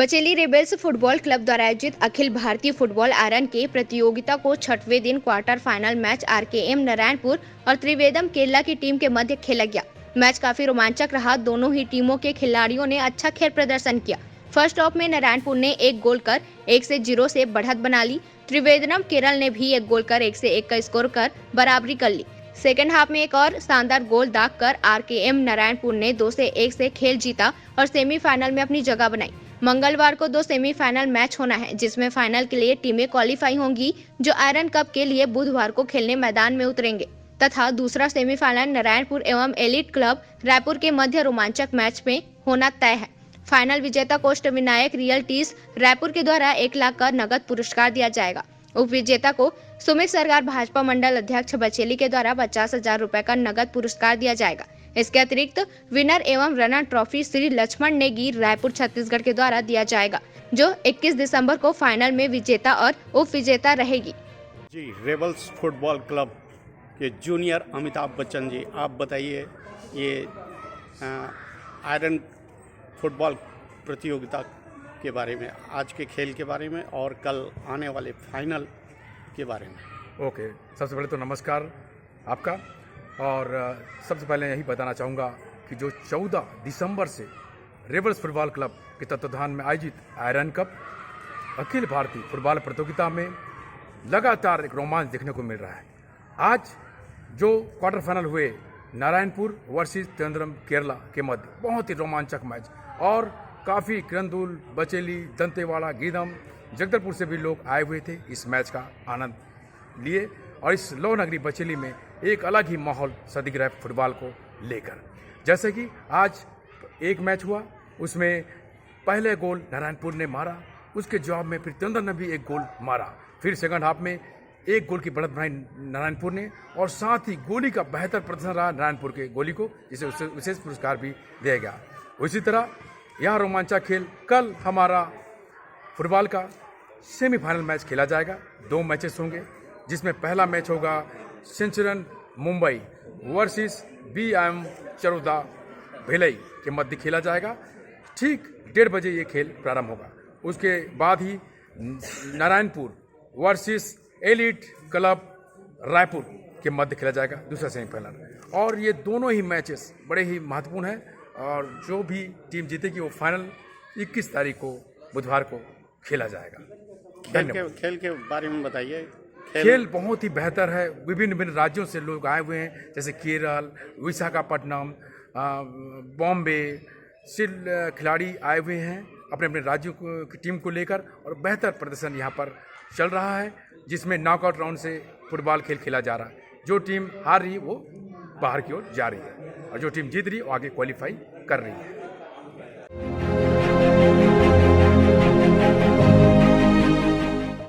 Bacheli rebels football club द्वारा आयोजित Akhil Bharatiya football iron के प्रतियोगिता को छठवें दिन quarter final match RKM Narayanpur और त्रिवेदम केरला की टीम के मध्य खेला गया। मैच काफी रोमांचक रहा। दोनों ही टीमों के खिलाड़ियों ने अच्छा खेल प्रदर्शन किया। फर्स्ट हाफ में नारायणपुर ने 1 गोल कर 1-0 से बढ़त बना ली। त्रिवेदम केरल ने भी 1 गोल कर 1-1 का स्कोर कर बराबरी कर ली। सेकेंड हाफ में एक और शानदार गोल दागकर आरकेएम नारायणपुर ने 2-1 से खेल जीता और सेमीफाइनल में अपनी जगह बनाई। मंगलवार को 2 सेमीफाइनल मैच होना है, जिसमें फाइनल के लिए टीमें क्वालिफाई होंगी जो आयरन कप के लिए बुधवार को खेलने मैदान में उतरेंगे तथा दूसरा सेमीफाइनल नारायणपुर एवं एलिट क्लब रायपुर के मध्य रोमांचक मैच में होना तय है। फाइनल विजेता को अष्टविनायक रियल्टीज रायपुर के द्वारा 1 लाख का नगद पुरस्कार दिया जाएगा। उप विजेता को सुमित सरकार भाजपा मंडल अध्यक्ष बचेली के द्वारा 50,000 रुपए का नगद पुरस्कार दिया जाएगा। इसके अतिरिक्त विनर एवं रनर ट्रॉफी श्री लक्ष्मण नेगी रायपुर छत्तीसगढ़ के द्वारा दिया जाएगा, जो 21 दिसंबर को फाइनल में विजेता और उप विजेता रहेगी। जी, रेबल्स फुटबॉल क्लब के जूनियर अमिताभ बच्चन जी, आप बताइए ये आयरन फुटबॉल प्रतियोगिता के बारे में, आज के खेल के बारे में और कल आने वाले फाइनल के बारे में। ओके, सबसे पहले तो नमस्कार आपका। और सबसे पहले यही बताना चाहूँगा कि जो 14 दिसंबर से रेबल्स फुटबॉल क्लब के तत्वाधान में आयोजित iron cup Akhil Bharatiya football प्रतियोगिता में लगातार एक रोमांच देखने को मिल रहा है। आज जो क्वार्टर फाइनल हुए नारायणपुर वर्सेस त्रिवेंद्रम केरला के मध्य, बहुत ही रोमांचक मैच और काफ़ी किरंदुल, बचेली, दंतेवाड़ा, गीदम, जगदलपुर से भी लोग आए हुए थे इस मैच का आनंद लिए। और इस लौ नगरी बचेली में एक अलग ही माहौल सदिग रहा फुटबॉल को लेकर। जैसे कि आज एक मैच हुआ, उसमें पहले गोल नारायणपुर ने मारा, उसके जवाब में फिर त्रिवेंद्रम ने भी 1 गोल मारा। फिर सेकंड हाफ में 1 गोल की बढ़त बनाई नारायणपुर ने और साथ ही गोली का बेहतर प्रदर्शन रहा नारायणपुर के गोली को, जिसे उससे विशेष पुरस्कार भी दिया गया। उसी तरह यह रोमांचक खेल कल हमारा फुटबॉल का सेमीफाइनल मैच खेला जाएगा। 2 मैचेस होंगे, जिसमें पहला मैच होगा Centurion Mumbai versus BIM Charoda Bhilai के मध्य खेला जाएगा। ठीक 1:30 बजे ये खेल प्रारंभ होगा। उसके बाद ही Narayanpur versus elite club Raipur के मध्य खेला जाएगा दूसरा सेमीफाइनल। और ये दोनों ही मैचेस बड़े ही महत्वपूर्ण हैं और जो भी टीम जीतेगी वो फाइनल 21 तारीख को बुधवार को खेला जाएगा। खेल के बारे में बताइए। खेल बहुत ही बेहतर है। विभिन्न राज्यों से लोग आए हुए हैं, जैसे केरल, विशाखापट्टनम, बॉम्बे से खिलाड़ी आए हुए हैं अपने अपने राज्यों की टीम को लेकर और बेहतर प्रदर्शन यहाँ पर चल रहा है, जिसमें नॉकआउट राउंड से फुटबॉल खेल खेला जा रहा है। जो टीम हार रही है वो बाहर की ओर जा रही है और जो टीम जीत रही है वो आगे क्वालिफाई कर रही है।